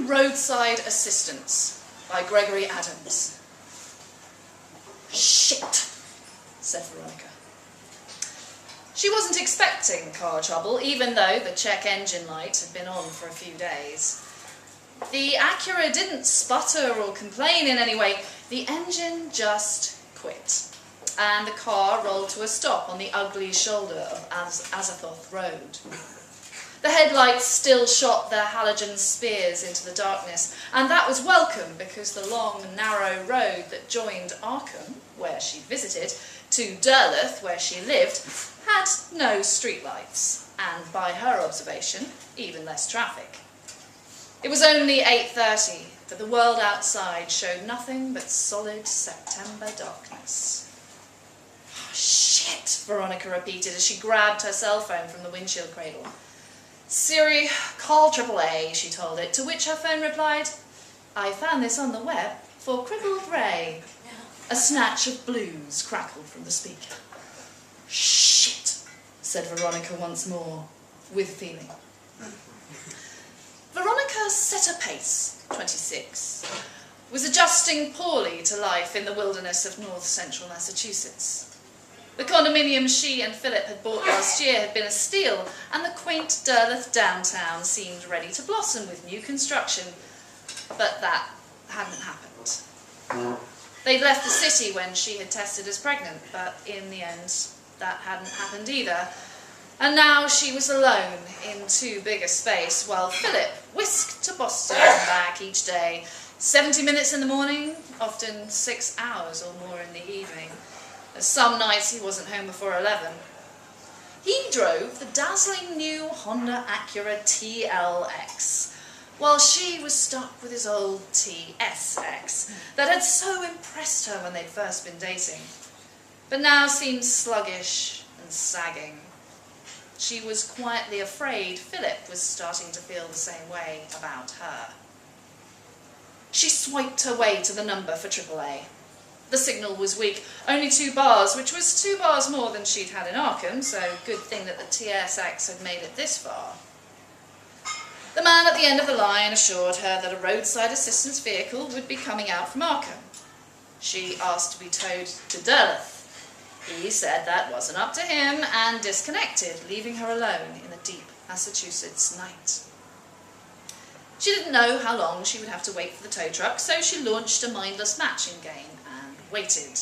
Arkham Roadside Assistance by Gregory Adams. Shit, said Veronica. She wasn't expecting car trouble, even though the check engine light had been on for a few days. The Acura didn't sputter or complain in any way. The engine just quit, and the car rolled to a stop on the ugly shoulder of Azathoth Road. The headlights still shot their halogen spears into the darkness, and that was welcome because the long, narrow road that joined Arkham, where she visited, to Derleth, where she lived, had no streetlights, and by her observation, even less traffic. It was only 8:30, but the world outside showed nothing but solid September darkness. Oh, shit, Veronica repeated as she grabbed her cell phone from the windshield cradle. Siri, call AAA, she told it, to which her phone replied, I found this on the web for crippled Ray. A snatch of blues crackled from the speaker. Shit, said Veronica once more, with feeling. Veronica set a pace, 26, was adjusting poorly to life in the wilderness of north-central Massachusetts. The condominium she and Philip had bought last year had been a steal, and the quaint Derleth downtown seemed ready to blossom with new construction, but that hadn't happened. They'd left the city when she had tested as pregnant, but in the end, that hadn't happened either. And now she was alone in too big a space, while Philip whisked to Boston and back each day, 70 minutes in the morning, often 6 hours or more in the evening. Some nights he wasn't home before 11. He drove the dazzling new Honda Acura TLX, while she was stuck with his old TSX that had so impressed her when they'd first been dating, but now seemed sluggish and sagging. She was quietly afraid Philip was starting to feel the same way about her. She swiped her way to the number for AAA. The signal was weak, only 2 bars, which was 2 bars more than she'd had in Arkham, so good thing that the TSX had made it this far. The man at the end of the line assured her that a roadside assistance vehicle would be coming out from Arkham. She asked to be towed to Derleth. He said that wasn't up to him and disconnected, leaving her alone in the deep Massachusetts night. She didn't know how long she would have to wait for the tow truck, so she launched a mindless matching game and waited.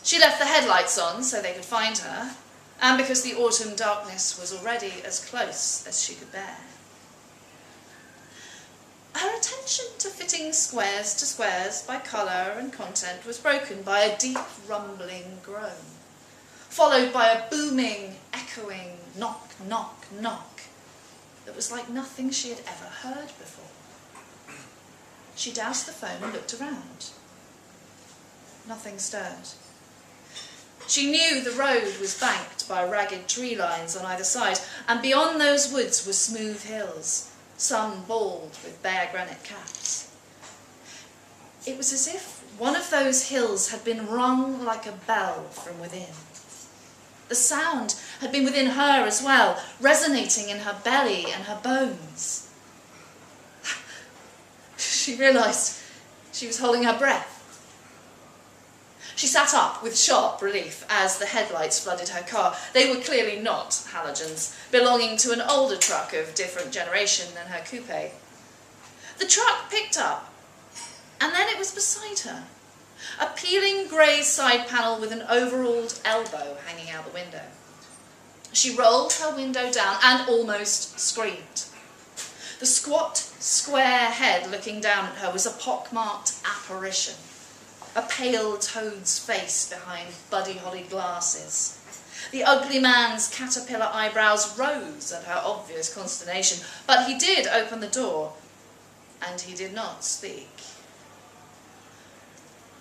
She left the headlights on so they could find her, and because the autumn darkness was already as close as she could bear. Her attention to fitting squares to squares by colour and content was broken by a deep rumbling groan, followed by a booming, echoing knock, knock, knock that was like nothing she had ever heard before. She doused the phone and looked around. Nothing stirred. She knew the road was banked by ragged tree lines on either side, and beyond those woods were smooth hills, some bald with bare granite caps. It was as if one of those hills had been rung like a bell from within. The sound had been within her as well, resonating in her belly and her bones. She realised she was holding her breath. She sat up with sharp relief as the headlights flooded her car. They were clearly not halogens, belonging to an older truck of different generation than her coupe. The truck picked up, and then it was beside her, a peeling grey side panel with an overalled elbow hanging out the window. She rolled her window down and almost screamed. The squat, square head looking down at her was a pockmarked apparition, a pale toad's face behind buddy-holly glasses. The ugly man's caterpillar eyebrows rose at her obvious consternation, but he did open the door, and he did not speak.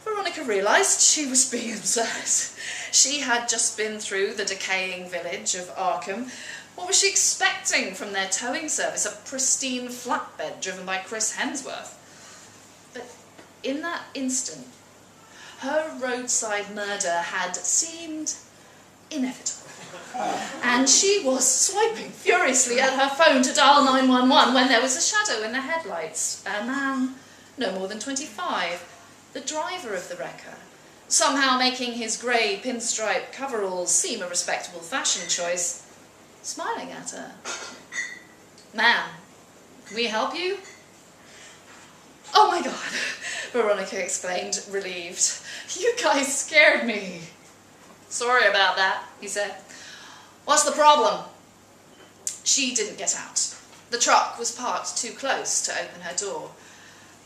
Veronica realised she was being absurd. She had just been through the decaying village of Arkham. What was she expecting from their towing service? A pristine flatbed driven by Chris Hemsworth. But in that instant, her roadside murder had seemed inevitable. and she was swiping furiously at her phone to dial 911 when there was a shadow in the headlights. A man, no more than 25, the driver of the wrecker, somehow making his grey pinstripe coveralls seem a respectable fashion choice, smiling at her. "Ma'am, can we help you?" "Oh my God," Veronica exclaimed, relieved. "You guys scared me." "Sorry about that," he said. "What's the problem?" She didn't get out. The truck was parked too close to open her door.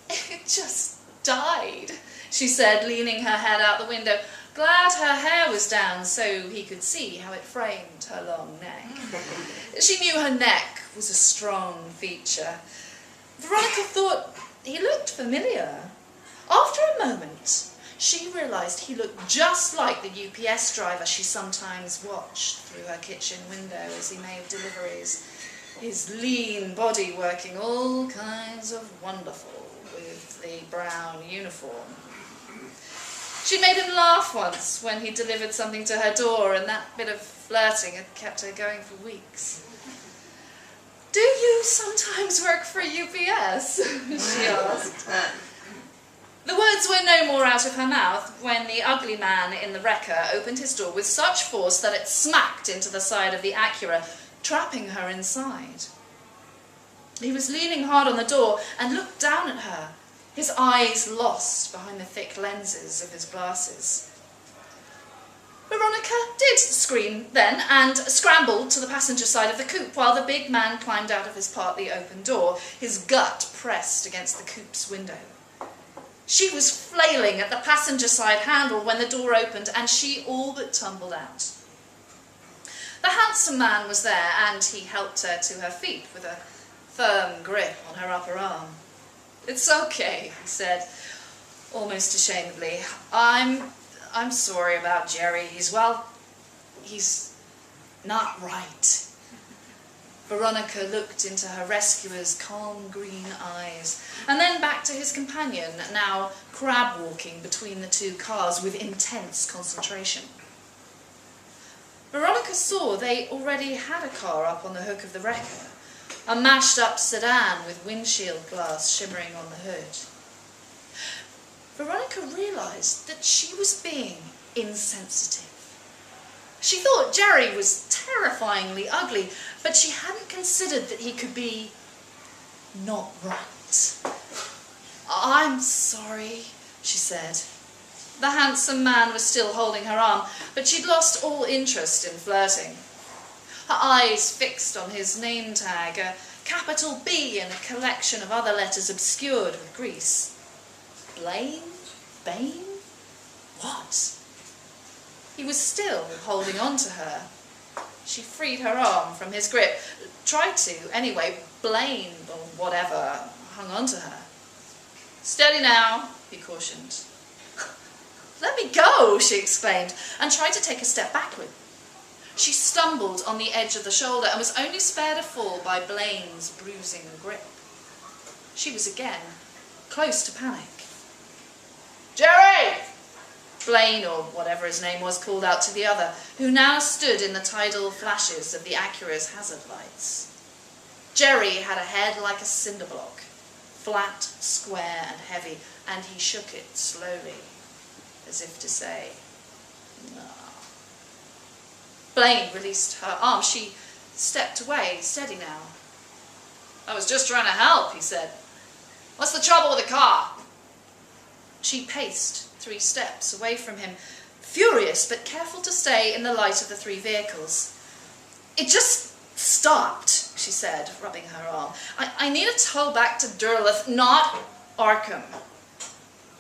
"It just died," she said, leaning her head out the window, glad her hair was down so he could see how it framed her long neck. She knew her neck was a strong feature. Veronica thought he looked familiar. After a moment, she realised he looked just like the UPS driver she sometimes watched through her kitchen window as he made deliveries, his lean body working all kinds of wonderful with the brown uniform. She made him laugh once when he delivered something to her door, and that bit of flirting had kept her going for weeks. "Do you sometimes work for UPS?" she asked. The words were no more out of her mouth when the ugly man in the wrecker opened his door with such force that it smacked into the side of the Acura, trapping her inside. He was leaning hard on the door and looked down at her, his eyes lost behind the thick lenses of his glasses. Veronica did scream then and scrambled to the passenger side of the coupe while the big man climbed out of his partly open door, his gut pressed against the coupe's window. She was flailing at the passenger side handle when the door opened and she all but tumbled out. The handsome man was there and he helped her to her feet with a firm grip on her upper arm. "It's okay," he said, almost ashamedly. I'm sorry about Jerry. He's not right." Veronica looked into her rescuer's calm green eyes, and then back to his companion, now crab-walking between the two cars with intense concentration. Veronica saw they already had a car up on the hook of the wrecker, a mashed-up sedan with windshield glass shimmering on the hood. Veronica realised that she was being insensitive. She thought Jerry was terrifyingly ugly, but she hadn't considered that he could be not right. "I'm sorry," she said. The handsome man was still holding her arm, but she'd lost all interest in flirting. Her eyes fixed on his name tag, a capital B and a collection of other letters obscured with grease. Blaine? Bane? What? He was still holding on to her. She freed her arm from his grip. Tried to, anyway. Blaine, or whatever, hung on to her. "Steady now," he cautioned. "Let me go," she exclaimed, and tried to take a step backward. She stumbled on the edge of the shoulder and was only spared a fall by Blaine's bruising grip. She was again close to panic. "Jerry!" Blaine, or whatever his name was, called out to the other, who now stood in the tidal flashes of the Acura's hazard lights. Jerry had a head like a cinder block, flat, square and heavy, and he shook it slowly, as if to say, "No." Blaine released her arm. She stepped away, steady now. "I was just trying to help," he said. "What's the trouble with the car?" She paced 3 steps away from him, furious but careful to stay in the light of the 3 vehicles. "It just stopped," she said, rubbing her arm. I need a tow back to Durlith, not Arkham."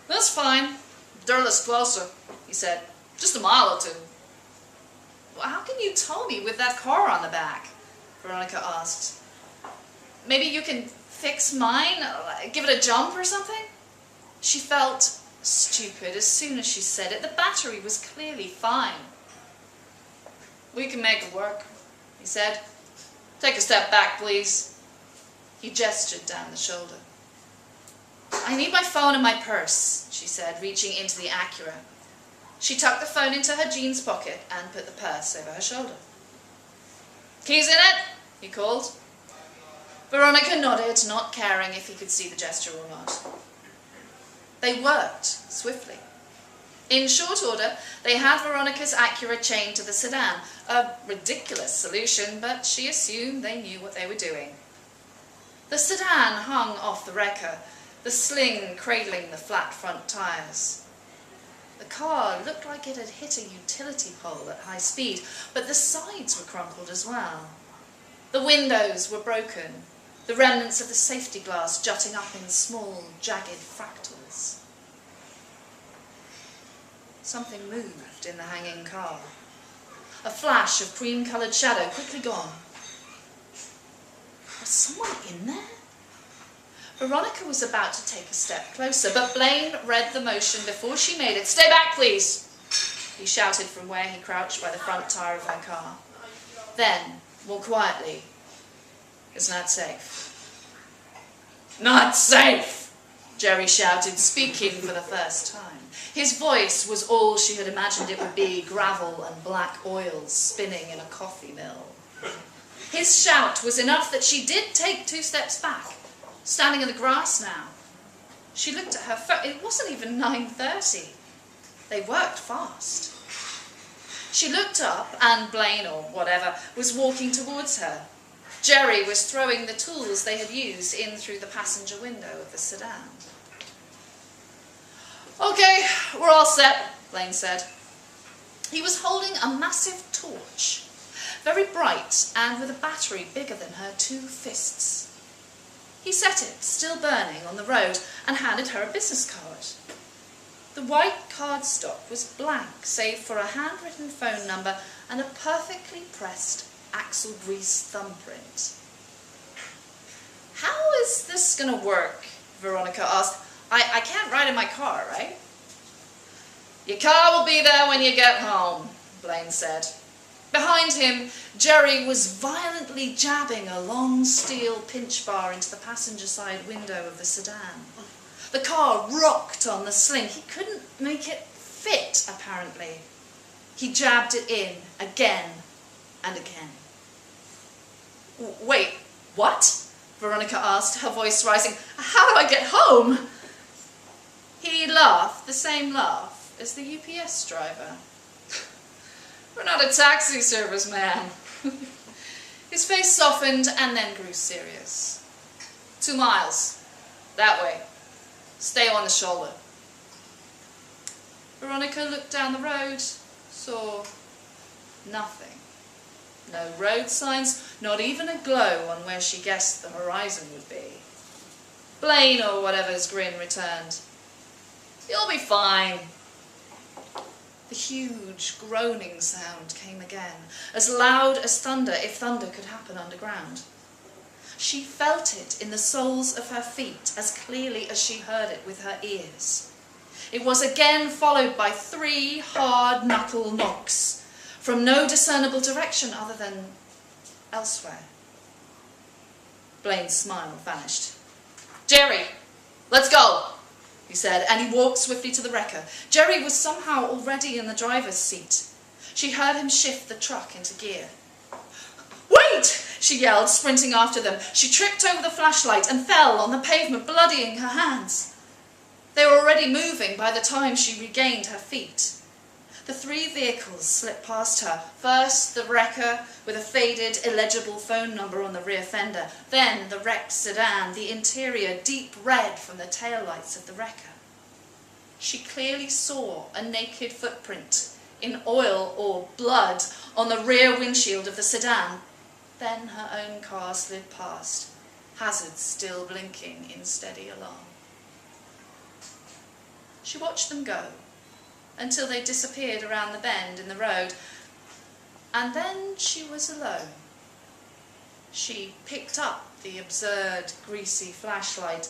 "That's fine. Durlith's closer," he said. "Just a mile or 2. "Well, how can you tow me with that car on the back?" Veronica asked. "Maybe you can fix mine? Give it a jump or something?" She felt stupid as soon as she said it. The battery was clearly fine. "We can make it work," he said. "Take a step back, please." He gestured down the shoulder. "I need my phone and my purse," she said, reaching into the Acura. She tucked the phone into her jeans pocket and put the purse over her shoulder. "Keys in it?" he called. Veronica nodded, not caring if he could see the gesture or not. They worked swiftly. In short order, they had Veronica's Acura chained to the sedan, a ridiculous solution, but she assumed they knew what they were doing. The sedan hung off the wrecker, the sling cradling the flat front tyres. The car looked like it had hit a utility pole at high speed, but the sides were crumpled as well. The windows were broken, the remnants of the safety glass jutting up in small, jagged fractals. Something moved in the hanging car. A flash of cream-coloured shadow, quickly gone. Was someone in there? Veronica was about to take a step closer, but Blaine read the motion before she made it. "Stay back, please," he shouted from where he crouched by the front tyre of her car. Then, more quietly, "It's not safe." "Not safe!" Jerry shouted, speaking for the first time. His voice was all she had imagined it would be, gravel and black oils spinning in a coffee mill. His shout was enough that she did take 2 steps back, standing in the grass now. She looked at her phone. It wasn't even 9:30. They worked fast. She looked up, and Blaine, or whatever, was walking towards her. Jerry was throwing the tools they had used in through the passenger window of the sedan. "Okay, we're all set," Blaine said. He was holding a massive torch, very bright and with a battery bigger than her 2 fists. He set it, still burning, on the road and handed her a business card. The white cardstock was blank, save for a handwritten phone number and a perfectly pressed axle grease thumbprint. "How is this going to work?" Veronica asked. I can't ride in my car, right?" "Your car will be there when you get home," Blaine said. Behind him, Jerry was violently jabbing a long steel pinch bar into the passenger side window of the sedan. The car rocked on the sling. He couldn't make it fit, apparently. He jabbed it in again and again. "Wait, what?" Veronica asked, her voice rising. "How do I get home?" He laughed, the same laugh as the UPS driver. "We're not a taxi service, ma'am." His face softened and then grew serious. 2 miles. That way. Stay on the shoulder." Veronica looked down the road, saw nothing. No road signs, not even a glow on where she guessed the horizon would be. Blaine, or whatever's grin, returned. "You'll be fine." The huge groaning sound came again, as loud as thunder, if thunder could happen underground. She felt it in the soles of her feet as clearly as she heard it with her ears. It was again followed by 3 hard knuckle knocks, from no discernible direction other than elsewhere. Blaine's smile vanished. "Jerry, let's go," he said, and he walked swiftly to the wrecker. Jerry was somehow already in the driver's seat. She heard him shift the truck into gear. "Wait!" she yelled, sprinting after them. She tripped over the flashlight and fell on the pavement, bloodying her hands. They were already moving by the time she regained her feet. The 3 vehicles slipped past her. First, the wrecker with a faded, illegible phone number on the rear fender. Then the wrecked sedan, the interior deep red from the taillights of the wrecker. She clearly saw a naked footprint in oil or blood on the rear windshield of the sedan. Then her own car slid past, hazards still blinking in steady alarm. She watched them go, until they disappeared around the bend in the road, and then she was alone. She picked up the absurd, greasy flashlight,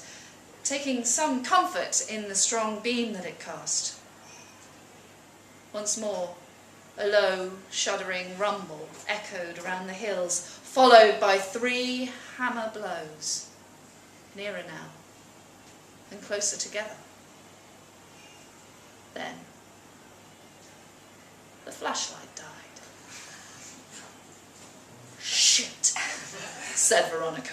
taking some comfort in the strong beam that it cast. Once more, a low, shuddering rumble echoed around the hills, followed by 3 hammer blows, nearer now, and closer together. Then the flashlight died. shit, said Veronica.